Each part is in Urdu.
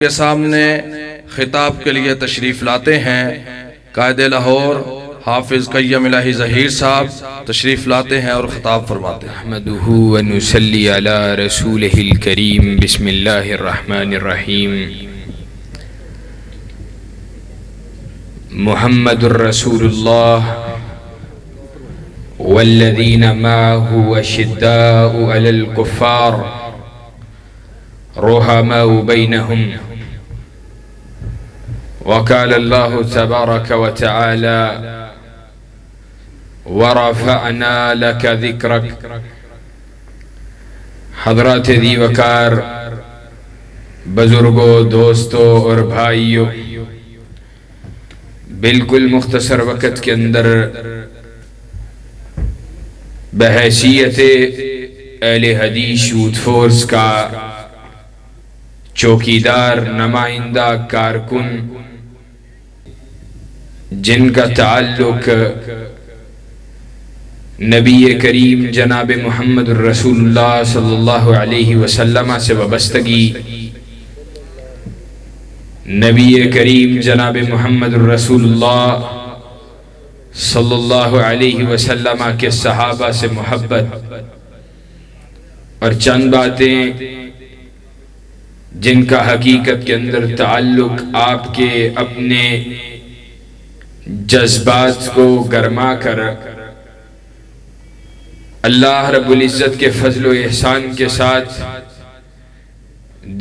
کے سامنے خطاب کے لیے تشریف لاتے ہیں قائد لاہور حافظ قیم الہی ظہیر صاحب تشریف لاتے ہیں اور خطاب فرماتے ہیں۔ احمدہ و نصلی علی رسولہ الکریم بسم اللہ الرحمن الرحیم۔ محمد الرسول اللہ والذین معه اشداء علی الکفار رحماء بینہم۔ وقال اللہ تبارک و تعالی ورفعنا لک ذکرک۔ حضرات دی وقار بزرگوں، دوستوں اور بھائیوں، بالکل مختصر وقت کے اندر بحیثیت اہل حدیث یوتھ فورس کا چوکیدار، نمائندہ، کارکن، جن کا تعلق نبی کریم جناب محمد الرسول اللہ صلی اللہ علیہ وسلم سے وابستگی، نبی کریم جناب محمد الرسول اللہ صلی اللہ علیہ وسلم کے صحابہ سے محبت، اور چند باتیں جن کا حقیقت کے اندر تعلق آپ کے اپنے جذبات کو گرما کر اللہ رب العزت کے فضل و احسان کے ساتھ،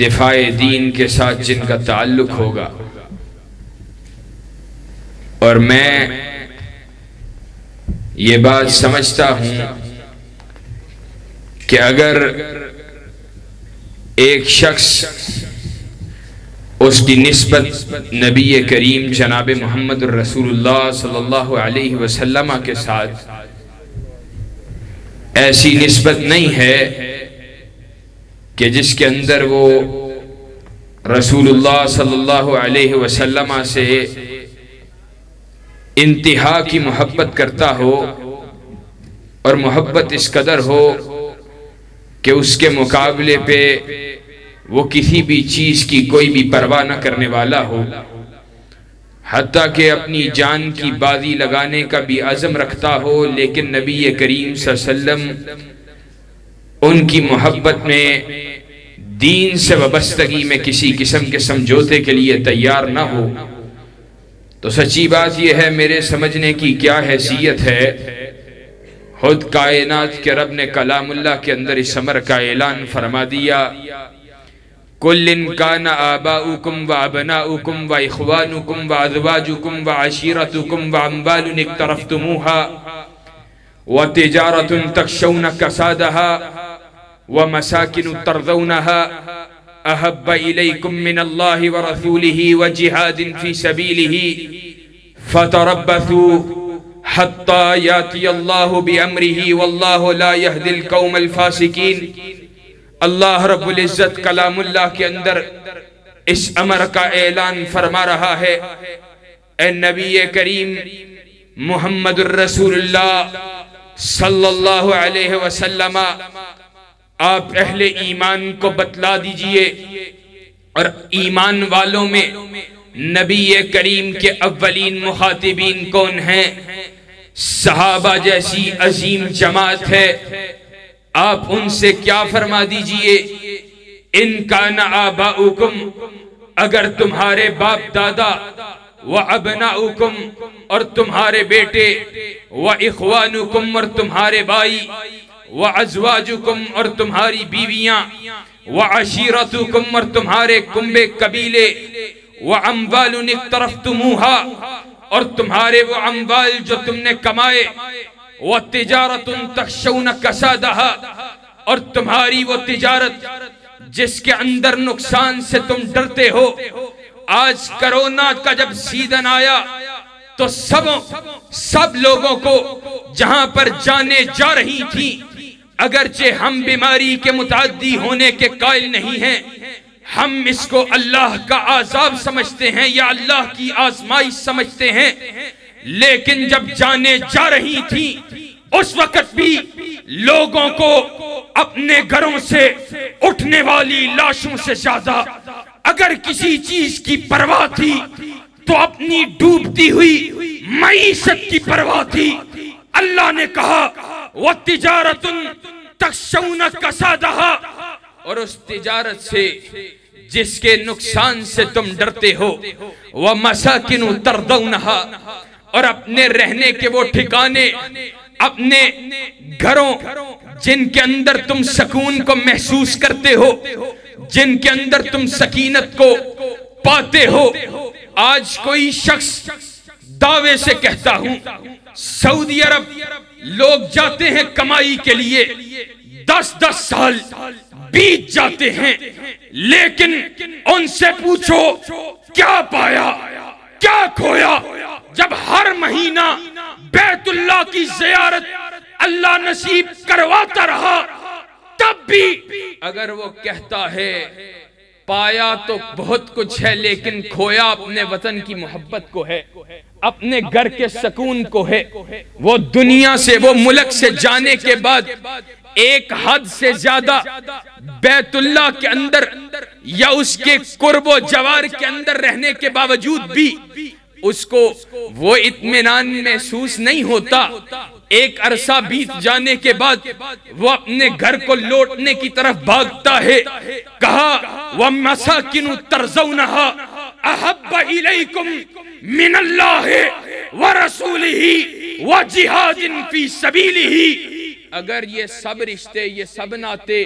دفاع دین کے ساتھ جن کا تعلق ہوگا۔ اور میں یہ بات سمجھتا ہوں کہ اگر ایک شخص اس کی نسبت نبی کریم جناب محمد الرسول اللہ صلی اللہ علیہ وسلم کے ساتھ ایسی نسبت نہیں ہے کہ جس کے اندر وہ رسول اللہ صلی اللہ علیہ وسلم سے انتہا کی محبت کرتا ہو، اور محبت اس قدر ہو کہ اس کے مقابلے پہ وہ کسی بھی چیز کی کوئی بھی پرواہ نہ کرنے والا ہو، حتیٰ کہ اپنی جان کی بازی لگانے کا بھی عزم رکھتا ہو، لیکن نبی کریم صلی اللہ علیہ وسلم ان کی محبت میں، دین سے وابستگی میں کسی قسم کے سمجھوتے کے لیے تیار نہ ہو، تو سچی بات یہ ہے میرے سمجھنے کی کیا حیثیت ہے۔ خود کائنات کے رب نے کلام اللہ کے اندر اس امر کا اعلان فرما دیا، کُلٍ کَانَ آبَاؤُکُمْ وَأَبْنَاؤُکُمْ وَإِخْوَانُکُمْ وَأَزْوَاجُکُمْ وَعَشِیرَتُکُمْ وَأَمْوَالٌ اقْتَرَفْتُمُوهَا وَتِجَارَةٌ تَخْشَوْنَ کَسَادَهَا وَمَسَاکِنُ تَرْضَوْنَهَا أَحَبَّ إِلَيْکُم مِّنَ اللَّهِ وَرَسُولِهِ وَجِهَادٍ فِي سَبِیلِهِ فَتَرَبَّثُوا حَتَّى يَأْتِیَ اللَّهُ بِأَمْرِهِ وَاللَّهُ لَا يَهْدِي الْقَوْمَ الْفَاسِقِینَ۔ اللہ رب العزت کلام اللہ کے اندر اس امر کا اعلان فرما رہا ہے، اے نبی کریم محمد الرسول اللہ صلی اللہ علیہ وسلم، آپ اہل ایمان کو بتلا دیجئے، اور ایمان والوں میں نبی کریم کے اولین مخاطبین کون ہیں؟ صحابہ جیسی عظیم جماعت ہے۔ آپ ان سے کیا فرما دیجئے، ان کان آباؤکم، اگر تمہارے باپ دادا، وابناؤکم، اور تمہارے بیٹے، واخوانکم، اور تمہارے بھائی، وازواجکم، اور تمہاری بیویاں، وعشیرتکم، اور تمہارے کنبے قبیلے، واموال اقترفتموها، اور تمہارے وہ اموال جو تم نے کمائے، وَتِجَارَةٌ تَخْشَوْنَ كَسَادَهَا، اور تمہاری وہ تجارت جس کے اندر نقصان سے تم ڈرتے ہو۔ آج کرونا کا جب سیزن آیا تو سب لوگوں کو جہاں پر جانیں جا رہی تھی، اگرچہ ہم بیماری کے متعدی ہونے کے قائل نہیں ہیں، ہم اس کو اللہ کا عذاب سمجھتے ہیں یا اللہ کی آزمائش سمجھتے ہیں، لیکن جب جانیں جا رہی تھی اس وقت بھی لوگوں کو اپنے گھروں سے اٹھنے والی لاشوں سے زیادہ اگر کسی چیز کی پرواہ تھی تو اپنی ڈوبتی ہوئی معیشت کی پرواہ تھی۔ اللہ نے کہا وَتِجَارَةٌ تَخْشَوْنَ كَسَادَهَا، اور اس تجارت سے جس کے نقصان سے تم ڈرتے ہو، وَمَسَاكِنُ تَرْضَوْنَهَا، اور اپنے رہنے کے وہ ٹھکانے، اپنے گھروں جن کے اندر تم سکون کو محسوس کرتے ہو، جن کے اندر تم سکینت کو پاتے ہو۔ آج کوئی شخص دعوے سے کہتا ہوں سعودی عرب لوگ جاتے ہیں کمائی کے لیے، 10 سال بیت جاتے ہیں، لیکن ان سے پوچھو کیا پایا کیا کھویا؟ جب ہر مہینہ بیت اللہ کی زیارت اللہ نصیب کرواتا رہا، تب بھی اگر وہ کہتا ہے پایا تو بہت کچھ ہے لیکن کھویا اپنے وطن کی محبت کو ہے، اپنے گھر کے سکون کو ہے، وہ دنیا سے، وہ ملک سے جانے کے بعد ایک حد سے زیادہ بیت اللہ کے اندر یا اس کے قرب و جوار کے اندر رہنے کے باوجود بھی اس کو وہ اطمینان محسوس نہیں ہوتا۔ ایک عرصہ بیت جانے کے بعد وہ اپنے گھر کو لوٹنے کی طرف بھاگتا ہے۔ کہا وَمَسَاكِنُ تَرْضَوْنَهَا أَحَبَّ إِلَيْكُمْ مِنَ اللَّهِ وَرَسُولِهِ وَجِهَادٍ فِي سَبِيلِهِ۔ اگر یہ سب رشتے، یہ سب ناتے،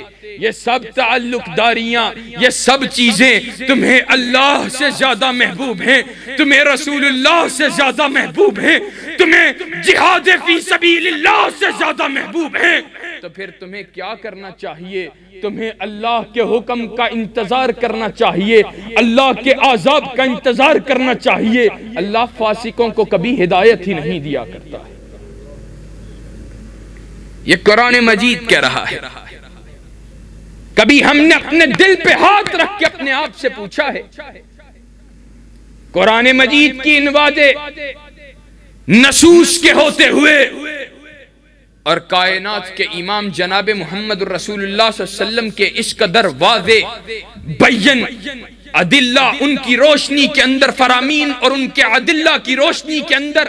یہ سب تعلق داریاں، یہ سب چیزیں تمہیں اللہ سے زیادہ محبوب ہیں، تمہیں رسول اللہ سے زیادہ محبوب ہیں، تمہیں جہاد فی سبیل اللہ سے زیادہ محبوب ہیں، تو پھر تمہیں کیا کرنا چاہیے؟ تمہیں اللہ کے حکم کا انتظار کرنا چاہیے، اللہ کے عذاب کا انتظار کرنا چاہیے۔ اللہ فاسقوں کو کبھی ہدایت ہی نہیں دیا کرتا ہے۔ یہ قرآن مجید کہہ رہا ہے۔ کبھی ہم نے اپنے دل پہ ہاتھ رکھ کے اپنے آپ سے پوچھا ہے؟ قرآن مجید کی ان وعدے نصوص کے ہوتے ہوئے اور کائنات کے امام جناب محمد رسول اللہ صلی اللہ علیہ وسلم کے اس قدر واضح بین ادلہ ان کی روشنی کے اندر فرامین اور ان کے ادلہ کی روشنی کے اندر،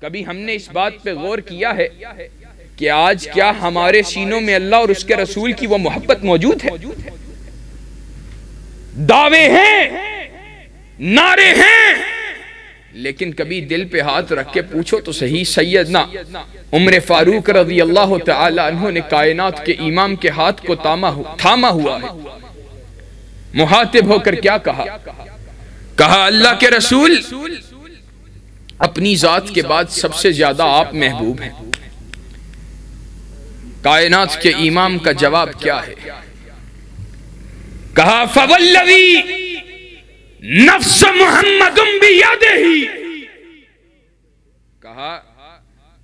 کبھی ہم نے اس بات پہ غور کیا ہے کہ آج کیا ہمارے سینوں میں اللہ اور اس کے رسول کی وہ محبت موجود ہے؟ دعوے ہیں، نعرے ہیں، لیکن کبھی دل پہ ہاتھ رکھ کے پوچھو تو صحیح سیدنا عمر فاروق رضی اللہ تعالی عنہ نے کائنات کے امام کے ہاتھ کو تھاما ہوا ہے، مخاطب ہو کر کیا کہا؟ کہا اللہ کے رسول اپنی ذات کے بعد سب سے زیادہ آپ محبوب ہیں۔ کائنات کے امام کا جواب کیا ہے؟ کہا فوالذی نفس محمد بیدہ، کہا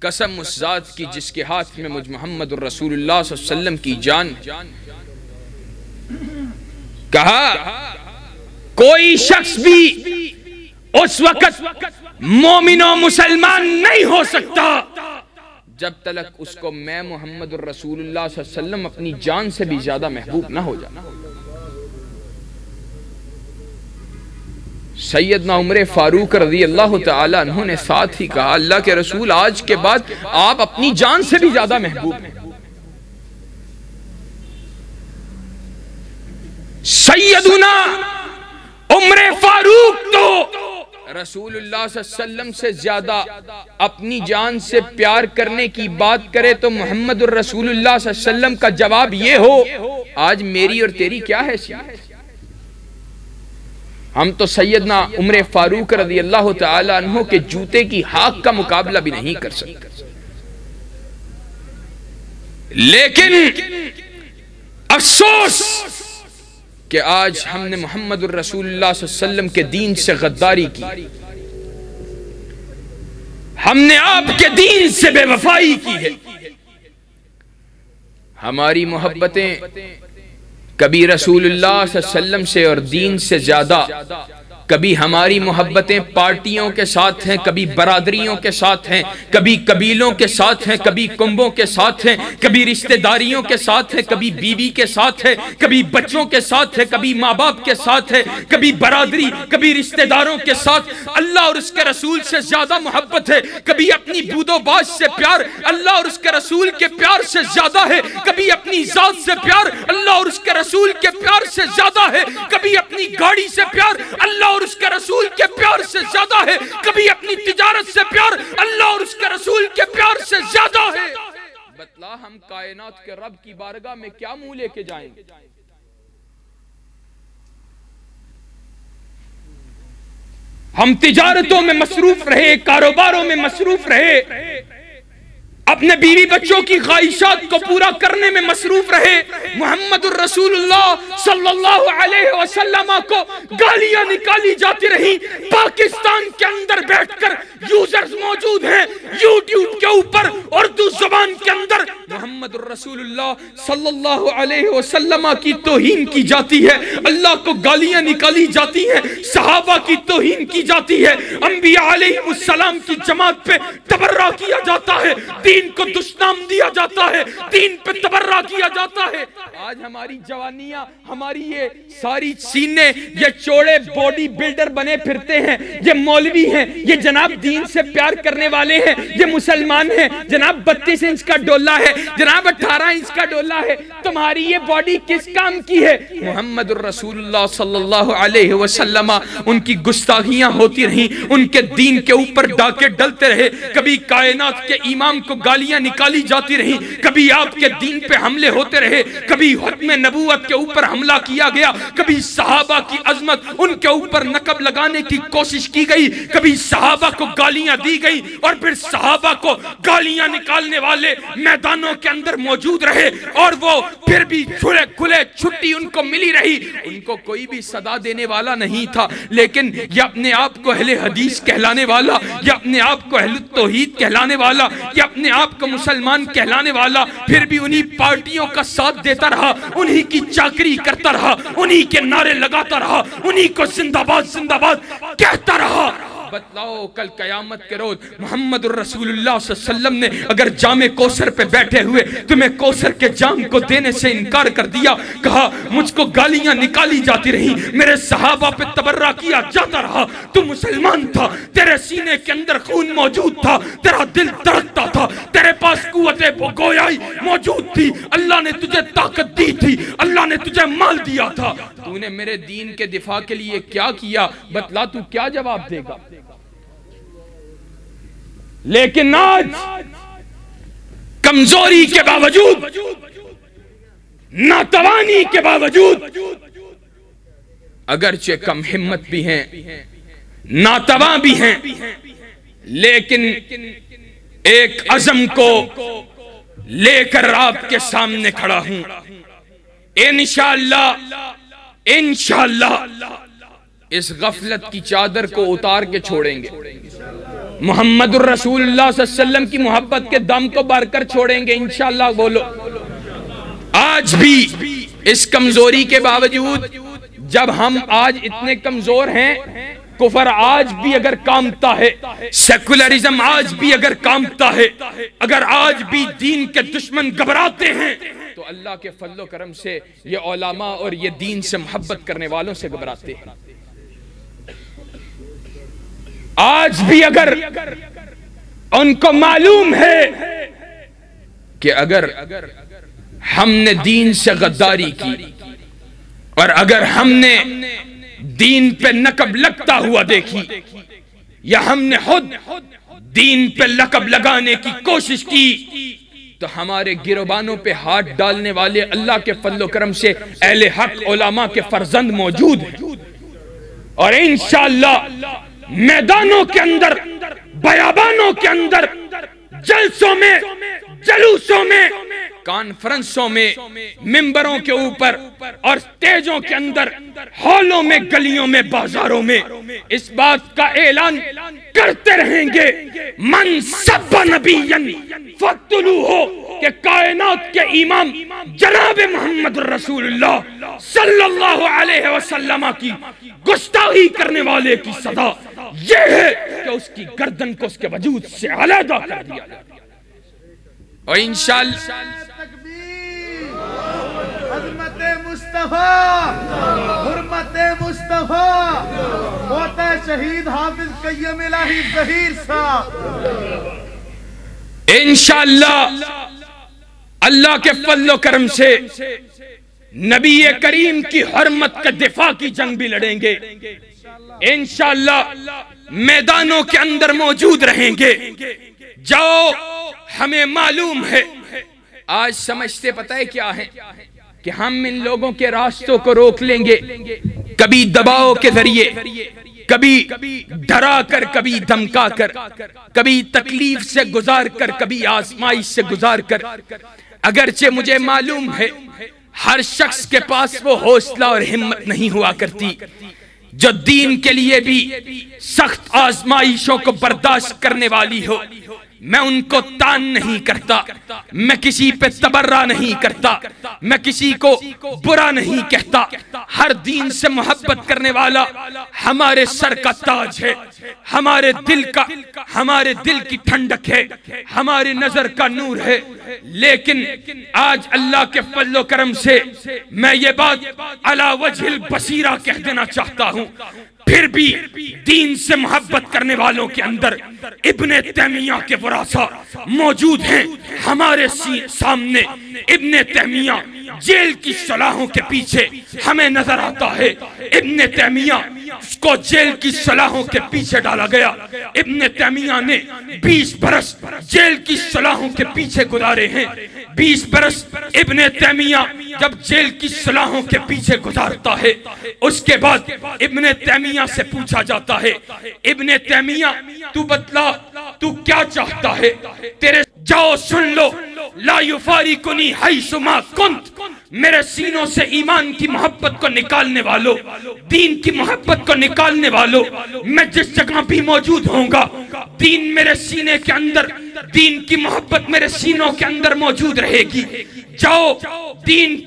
قسم اس ذات کی جس کے ہاتھ میں مجھ محمد الرسول اللہ صلی اللہ علیہ وسلم کی جان۔ کہا کوئی شخص بھی اس وقت مومن و مسلمان نہیں ہو سکتا جب تلک اس کو میں محمد الرسول اللہ صلی اللہ علیہ وسلم اپنی جان سے بھی زیادہ محبوب نہ ہو جانا۔ سیدنا عمر فاروق رضی اللہ تعالی عنہ نے ساتھ ہی کہا اللہ کے رسول آج کے بعد آپ اپنی جان سے بھی زیادہ محبوب ہیں۔ سیدنا عمر فاروق تو رسول اللہ صلی اللہ علیہ وسلم سے زیادہ اپنی جان سے پیار کرنے کی بات کرے تو محمد الرسول اللہ صلی اللہ علیہ وسلم کا جواب یہ ہو آج میری اور تیری کیا حیثیت؟ ہم تو سیدنا عمر فاروق رضی اللہ تعالی عنہ کے جوتے کی ہاک کا مقابلہ بھی نہیں کر سکتے، لیکن افسوس کہ آج ہم نے محمد الرسول اللہ صلی اللہ علیہ وسلم کے دین سے غداری کی، ہم نے آپ کے دین سے بے وفائی کی ہے۔ ہماری محبتیں کبھی رسول اللہ صلی اللہ علیہ وسلم سے اور دین سے زیادہ کبھی ہماری محبتیں پارٹیوں کے ساتھ ہیں، کبھی برادریوں کے ساتھ ہیں، کبھی قبیلوں کے ساتھ ہیں، کبھی کنبوں کے ساتھ ہیں، کبھی رشتہ داریوں کے ساتھ ہیں، کبھی بیوی کے ساتھ ہے، کبھی بچوں کے ساتھ ہے، کبھی ماں باپ کے ساتھ ہے، کبھی برادری، کبھی رشتہ داروں کے ساتھ اللہ اور اس کے رسول سے زیادہ محبت ہے، کبھی اپنی بود و باش سے پیار اللہ اور اس کے رسول کے پیار سے زیادہ ہے، کبھی اپنی ذات سے پیار اللہ اور اس کے رسول کے پیار سے زیادہ ہے، کبھی اپنی گاڑی سے پیار اللہ اور اس کے رسول کے پیار سے زیادہ ہے، کبھی اپنی تجارت سے پیار اللہ اور اس کے رسول کے پیار سے زیادہ ہے۔ بتلا ہم کائنات کے رب کی بارگاہ میں کیا منہ لے کے جائیں گے؟ ہم تجارتوں میں مصروف رہے، کاروباروں میں مصروف رہے، اپنے بیوی بچوں کی خواہشات کو پورا کرنے میں مصروف رہے، محمد الرسول اللہ صلی اللہ علیہ وسلم کو گالیاں نکالی جاتی رہی۔ پاکستان کے اندر بیٹھ کر یوزرز موجود ہیں یوٹیوب کے اوپر اردو زبان کے اندر محمد الرسول اللہ صلی اللہ علیہ وسلم کی توہین کی جاتی ہے، اللہ کو گالیاں نکالی جاتی ہیں، صحابہ کی توہین کی جاتی ہے، انبیاء علیہ السلام کی جماعت پہ تبرہ کیا جاتا ہے، دین کو دشنام دیا جاتا ہے، دین پہ تبرہ کیا جاتا ہے۔ آج ہماری جوانیاں، ہماری یہ ساری سینے، یہ چوڑے باڈی بلڈر بنے پھرتے ہیں، یہ مولوی ہیں، یہ جناب دین سے پیار کرنے والے ہیں، یہ مسلمان ہیں، جناب 32 انچ کا ڈولہ ہے، جناب 18 انچ کا ڈولہ ہے، تمہاری یہ باڈی کس کام کی ہے؟ محمد الرسول اللہ صلی اللہ علیہ وسلم ان کی گستاخیاں ہوتی رہیں، ان کے دین کے اوپر ڈاکے ڈلتے رہے، کبھی کائنات کے امام کو گالیاں نکالی جاتی رہیں، کبھی آپ کے دین پہ حملے ہوتے رہے، کبھی ختم نبوت کے اوپر حملہ کیا گیا، کبھی صحابہ کی عظمت ان کے اوپر نقب لگانے کی کوشش کی گئی، کبھی صحابہ کو گالیاں دی گئی، اور پھر صحابہ کو گالیاں نکالنے والے میدانوں کے اندر موجود رہے، اور وہ پھر بھی کھلے چھٹی ان کو ملی رہی، ان کو کوئی بھی صدا دینے والا نہیں تھا، لیکن یہ اپنے آپ کو اہل حدیث کہلانے والا، یہ اپنے آپ کو اہل توحید کہلانے والا، یہ اپنے آپ کو مسلمان کہلانے والا پھر بھی انہی پارٹیوں کا ساتھ دیتا رہا، انہی کی چاکری کرتا رہا، انہی کے نعرے لگاتا رہا، انہی کو زندہ باد زندہ باد کہتا رہا۔ بتلاؤ کل قیامت کے روز محمد الرسول اللہ صلی اللہ علیہ وسلم نے اگر جام کوثر پہ بیٹھے ہوئے تمہیں کوثر کے جام کو دینے سے انکار کر دیا، کہا مجھ کو گالیاں نکالی جاتی رہی، میرے صحابہ پہ تبرہ کیا جاتا رہا، تو مسلمان تھا، تیرے سینے کے اندر خون موجود تھا، تیرا دل دھڑکتا تھا، تیرے پاس قوت گویائی موجود تھی، اللہ نے تجھے طاقت دی تھی، اللہ نے تجھے مال دیا تھا، تو نے میرے دین کے دفاع کے لیے کیا کیا؟ بتلا تو کیا جواب دے گا؟ لیکن آج کمزوری کے باوجود، ناتوانی کے باوجود، اگرچہ کم ہمت بھی ہیں، ناتواں بھی ہیں، لیکن ایک عزم کو لے کر آپ کے سامنے کھڑا ہوں، انشاءاللہ اس غفلت کی چادر کو اتار کے چھوڑیں گے، محمد الرسول اللہ صلی اللہ علیہ وسلم کی محبت کے دم کو بھر کر چھوڑیں گے انشاءاللہ۔ بولو آج بھی اس کمزوری کے باوجود، جب ہم آج اتنے کمزور ہیں، کفر آج بھی اگر کامتا ہے، سیکولرزم آج بھی اگر کامتا ہے، اگر آج بھی دین کے دشمن گھبراتے ہیں، تو اللہ کے فضل و کرم سے یہ علماء اور یہ دین سے محبت کرنے والوں سے گھبراتے ہیں۔ آج بھی اگر ان کو معلوم ہے کہ اگر ہم نے دین سے غداری کی، اور اگر ہم نے دین پہ نقب لگتا ہوا دیکھی، یا ہم نے خود دین پہ لقب لگانے کی کوشش کی، تو ہمارے گروبانوں پہ ہاتھ ڈالنے والے اللہ کے فضل و کرم سے اہل حق علماء کے فرزند موجود ہیں، اور انشاءاللہ میدانوں کے اندر، بیابانوں کے اندر، جلسوں میں، جلوسوں میں، کانفرنسوں میں، ممبروں کے اوپر اور سٹیجوں کے اندر، ہالوں میں، گلیوں میں، بازاروں میں اس بات کا اعلان کرتے رہیں گے، من سب نبیًا فاقتلوہ، کہ کائنات کے امام جناب محمد رسول اللہ صلی اللہ علیہ وسلم کی گستاخی کرنے والے کی سزا یہ ہے کہ اس کی گردن کو اس کے وجود سے علیحدہ کر دیا جائے. اور انشاءاللہ عظمت مصطفیٰ، حرمت مصطفیٰ، موت شہید حافظ قیم الہی ظہیر صاحب انشاءاللہ اللہ کے فضل و کرم سے نبی کریم کی حرمت کا دفاع کی جنگ بھی لڑیں گے انشاءاللہ. میدانوں کے اندر موجود رہیں گے. جاؤ ہمیں معلوم ہے آج سمجھتے پتہ ہے کیا ہے کہ ہم ان لوگوں کے راستوں کو روک لیں گے, کبھی دباؤ کے ذریعے, کبھی ڈرا کر, کبھی دھمکا کر, کبھی تکلیف سے گزار کر, کبھی آزمائش سے گزار کر. اگرچہ مجھے معلوم ہے ہر شخص کے پاس وہ حوصلہ اور ہمت نہیں ہوا کرتی جو دین کے لیے بھی سخت آزمائشوں کو برداشت کرنے والی ہو. میں ان کو تان نہیں کرتا, میں کسی پہ تبرہ نہیں کرتا, میں کسی کو برا نہیں کہتا. ہر دین سے محبت کرنے والا ہمارے سر کا تاج ہے, ہمارے دل کی ٹھنڈک ہے, ہماری نظر کا نور ہے. لیکن آج اللہ کے فضل و کرم سے میں یہ بات علی وجہ البصیرہ کہہ دینا چاہتا ہوں, پھر بھی دین سے محبت کرنے والوں کے اندر ابن تیمیہ کے ورثہ موجود ہیں ہمارے سامنے. ابن تیمیہ جیل کی صلاحوں کے پیچھے ہمیں نظر آتا ہے. ابن تیمیہ کو جیل کی صلاحوں کے پیچھے ڈالا گیا. ابن تیمیہ نے 20 برس جیل کی صلاحوں کے پیچھے گزارے ہیں. 20 برس ابن تیمیہ جب جیل کی صلاحوں کے پیچھے گزارتا ہے, اس کے بعد ابن تیمیہ سے پوچھا جاتا ہے, ابن تیمیہ تو بتلا تو کیا چاہتا ہے؟ تیرے جاؤ سن لو, لا یفارقنی حیث ما کنت, میرے سینوں سے ایمان کی محبت کو نکالنے والوں, دین کی محبت کو نکالنے والوں, میں جس جگہ بھی موجود ہوں گا دین میرے سینے کے اندر, دین کی محبت میرے سینوں کے اندر موجود رہے گی. جاؤ دین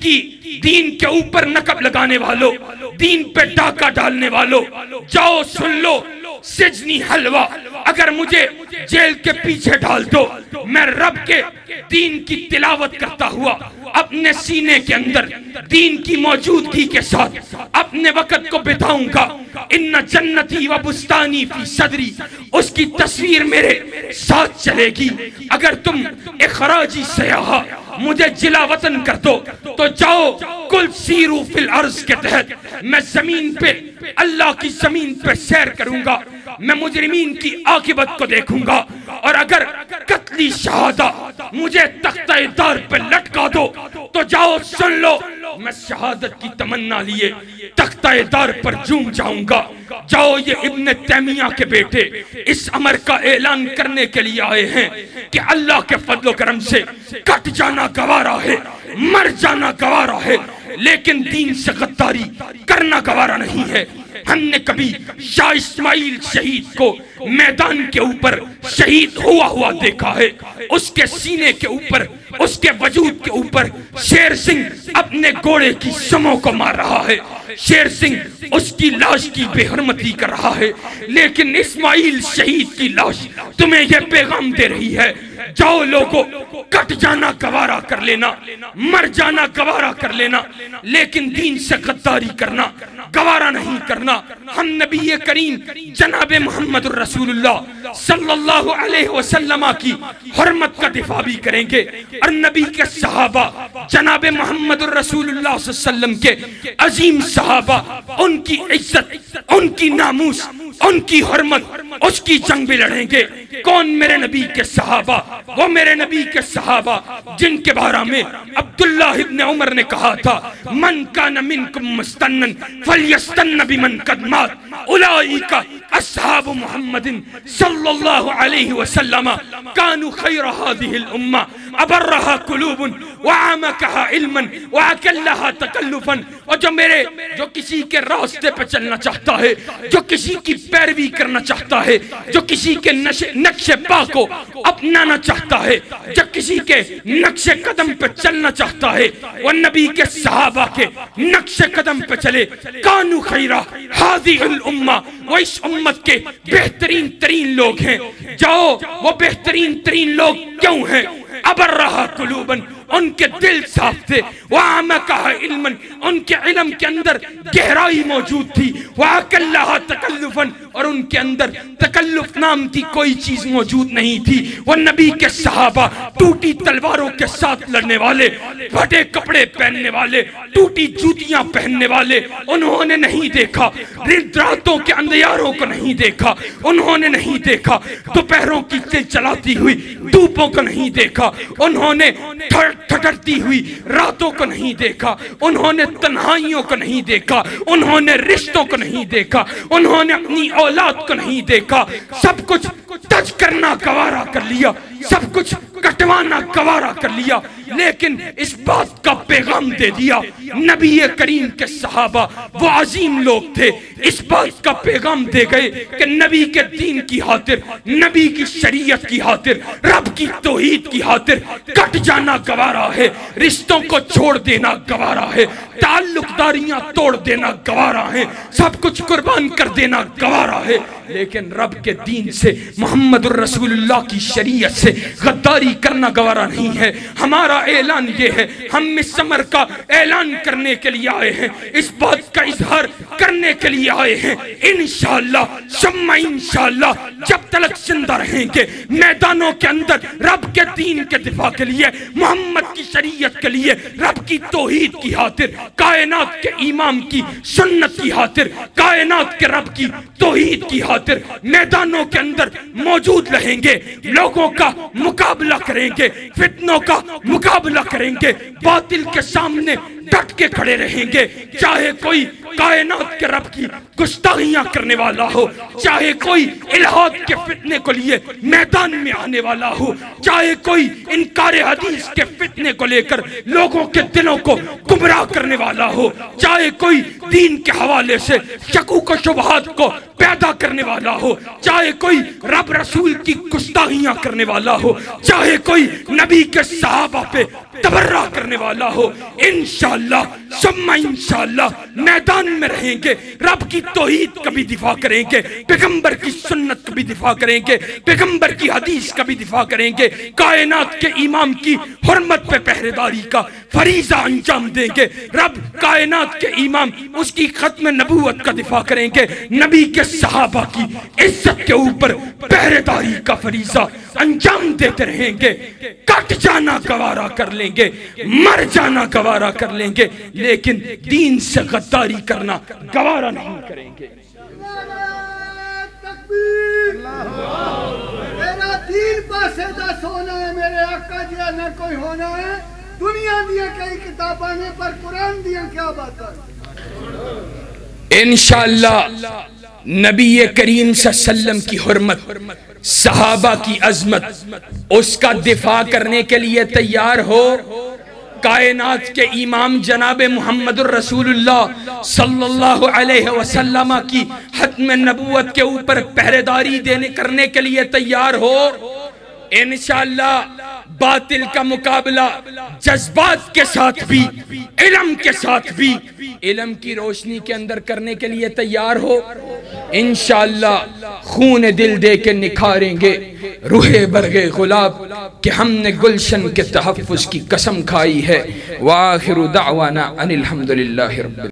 کے اوپر نقب لگانے والوں, دین پہ ڈاکہ ڈالنے والوں, جاؤ سن لو سجنی حلوہ, اگر مجھے جیل کے پیچھے ڈال دو میں رب کے دین کی تلاوت کرتا ہوا اپنے سینے کے اندر دین کی موجودگی کے ساتھ اپنے وقت کو بتاؤں گا. ان جنتی و بستانی فی صدری, اس کی تصویر میرے ساتھ چلے گی. اگر تم اخراجی سیاح مجھے جلا وطن کر دو تو جاؤ کل سیرو فی الارض کے تحت میں زمین پہ اللہ کی زمین پہ سیر کروں گا, میں مجرمین کی عاقبت کو دیکھوں گا. اور اگر قتلی شہادہ مجھے تختہ دار پہ لٹکا دو تو جاؤ سن لو میں شہادت کی تمنا لیے تختہ دار پر جھوم جاؤں گا. جاؤ یہ ابن تیمیہ کے بیٹے اس امر کا اعلان کرنے کے لیے آئے ہیں کہ اللہ کے فضل و کرم سے کٹ جانا گوارا ہے, مر جانا گوارا ہے, لیکن دین سے غداری کرنا گوارا نہیں ہے. ہم نے کبھی شاہ اسماعیل شہید کو میدان کے اوپر شہید ہوا دیکھا ہے, اس کے سینے کے اوپر, اس کے وجود کے اوپر شیر سنگھ اپنے گھوڑے کی سموں کو مار رہا ہے, شیر سنگھ اس کی لاش کی بے حرمتی کر رہا ہے. لیکن اسماعیل شہید کی لاش تمہیں یہ پیغام دے رہی ہے, جاؤ لوگو کٹ جانا گوارا کر لینا, مر جانا گوارا کر لینا, لیکن دین سے غداری کرنا گوارا نہیں کرنا. ہم نبی کریم جناب محمد الرسول اللہ صلی اللہ علیہ وسلم کی حرمت کا دفاع بھی کریں گے, اور نبی کے صحابہ جناب محمد الرسول اللہ صلی اللہ علیہ وسلم کے عظیم صحابہ, ان کی عزت, ان کی ناموس, ان کی حرمت, اس کی جنگ بھی لڑیں گے. کون میرے نبی کے صحابہ؟ وہ میرے نبی کے صحابہ جن کے بارے میں عبداللہ ابن عمر نے کہا تھا, من کان منکم مستنن فلیستن بمن قد مات, اولئک اصحاب محمد صلی اللہ علیہ وسلم کانوا خیر هذه الامہ ابرہا قلوب وعامکہا علما وعکلہا تکلفا، اور جو کسی کے راستے پہ چلنا چاہتا ہے، جو کسی کی پیروی کرنا چاہتا ہے، جو کسی کے نقش پا کو اپنانا چاہتا ہے، جو کسی کے نقش قدم پہ چلنا چاہتا ہے، وہ نبی کے صحابہ کے نقش قدم پہ چلے. کانو خیرہ ہذہ الامہ، وہ اس امت کے بہترین ترین لوگ ہیں. جاؤ، وہ بہترین ترین لوگ کیوں ہیں؟ ابرہا قلوباً، ان کے دل صاف تھے، وعامکہا علما، ان کے علم کے اندر گہرائی موجود تھی، وعکلہا تکلفاً، اور ان کے اندر تکلف نام کی کوئی چیز موجود نہیں تھی. وہ نبی کے صحابہ ٹوٹی تلواروں کے ساتھ لڑنے والے، پھٹے کپڑے پہننے والے، ٹوٹی جوتیاں پہننے والے انہوں نے نہیں دیکھا. راتوں کے اندھیاروں کو نہیں دیکھا، انہوں نے نہیں دیکھا. دوپہروں کی تیز چلاتی ہوئی دھوپوں کو نہیں دیکھا، انہوں نے ٹھٹرتی ہوئی راتوں کو نہیں دیکھا، انہوں نے تنہائیوں کو نہیں دیکھا، انہوں نے رشتوں کو نہیں دیکھا، انہوں نے اپنی اولاد کو نہیں دیکھا. سب کچھ ٹچ کرنا گوارا کر لیا، سب کچھ کٹوانا گوارا کر لیا، لیکن اس بات کا پیغام دے دیا. نبی کریم کے صحابہ وہ عظیم لوگ تھے، اس بات کا پیغام دے گئے کہ نبی کے دین کی خاطر، نبی کی شریعت کی خاطر، رب کی توحید کی خاطر کٹ جانا گوارا ہے، رشتوں کو چھوڑ دینا گوارا ہے، تعلق داریاں توڑ دینا گوارا ہے، سب کچھ قربان کر دینا گوارا ہے. لیکن رب کے دین سے، محمد الرسول اللہ کی شریعت سے غداری کرنا گوارا نہیں ہے. ہمارا اعلان یہ ہے، ہم اس سمر کا اعلان کرنے کے لیے آئے ہیں، اس بات کا اظہار کرنے کے لیے آئے ہیں. انشاءاللہ ثم انشاءاللہ جب تلک زندہ رہیں گے میدانوں کے اندر رب کے دین کے دفاع کے لیے، محمد کی شریعت کے لیے، رب کی توحید کی خاطر، کائنات کے امام کی سنت کی خاطر، کائنات کے رب کی توحید کی خاطر میدانوں کے اندر موجود رہیں گے. لوگوں کا مقابلہ کریں گے، فتنوں کا مقابلہ کریں گے، باطل کے سامنے ڈٹ کے کھڑے رہیں گے. چاہے کوئی کائنات کے رب کی گستاخیاں کرنے والا ہو، چاہے کوئی الہاد کے فتنے کو لیے میدان میں آنے والا ہو، چاہے کوئی انکار حدیث کے فتنے کو لے کر لوگوں کے دلوں کو گمراہ کرنے والا ہو، چاہے کوئی دین کے حوالے سے شکوک و شبہات کو پیدا کرنے والا ہو، چاہے کوئی رب رسول کی گستاخیاں کرنے والا ہو، چاہے کوئی نبی کے صحابہ پہ تبرہ کرنے والا ہو، انشاءاللہ ثم انشاءاللہ میدان میں رہیں گے. رب کی توحید کا بھی دفاع کریں گے، پیغمبر کی سنت کا بھی دفاع کریں گے، پیغمبر کی حدیث کا بھی دفاع کریں گے، کائنات کے امام کی حرمت پہ پہرے داری کا فریضہ انجام دیں گے. رب کائنات کے امام، اس کی ختم نبوت کا دفاع کریں گے، نبی کے صحابہ کی عزت کے اوپر پہرے داری کا فریضہ انجام دیتے رہیں گے. کٹ جانا گوارا کر لیں گے، مر جانا گوارا کر لیں گے، لیکن دین سے غداری کرنا گوارا نہیں کریں گے. میرا دین پاسے دا سونا ہے، میرے آقا جیا نہ کوئی ہونا ہے. دنیا دیا کئی کتاباں نے پر قرآن دیا کیا بات ہے. انشاءاللہ نبی کریم صلی اللہ علیہ وسلم کی حرمت، صحابہ کی عظمت، اس کا دفاع کرنے کے لیے تیار ہو. کائنات کے امام جناب محمد الرسول اللہ صلی اللہ علیہ وسلم کی ختم نبوت کے اوپر پہرے داری کرنے کے لیے تیار ہو. انشاءاللہ باطل کا مقابلہ جذبات کے ساتھ بھی، علم کے ساتھ بھی، علم کی روشنی کے اندر کرنے کے لیے تیار ہو. انشاءاللہ خون دل دے کے نکھاریں گے روح برگ گلاب کہ ہم نے گلشن کے تحفظ کی قسم کھائی ہے. وآخر دعوانا ان الحمدللہ رب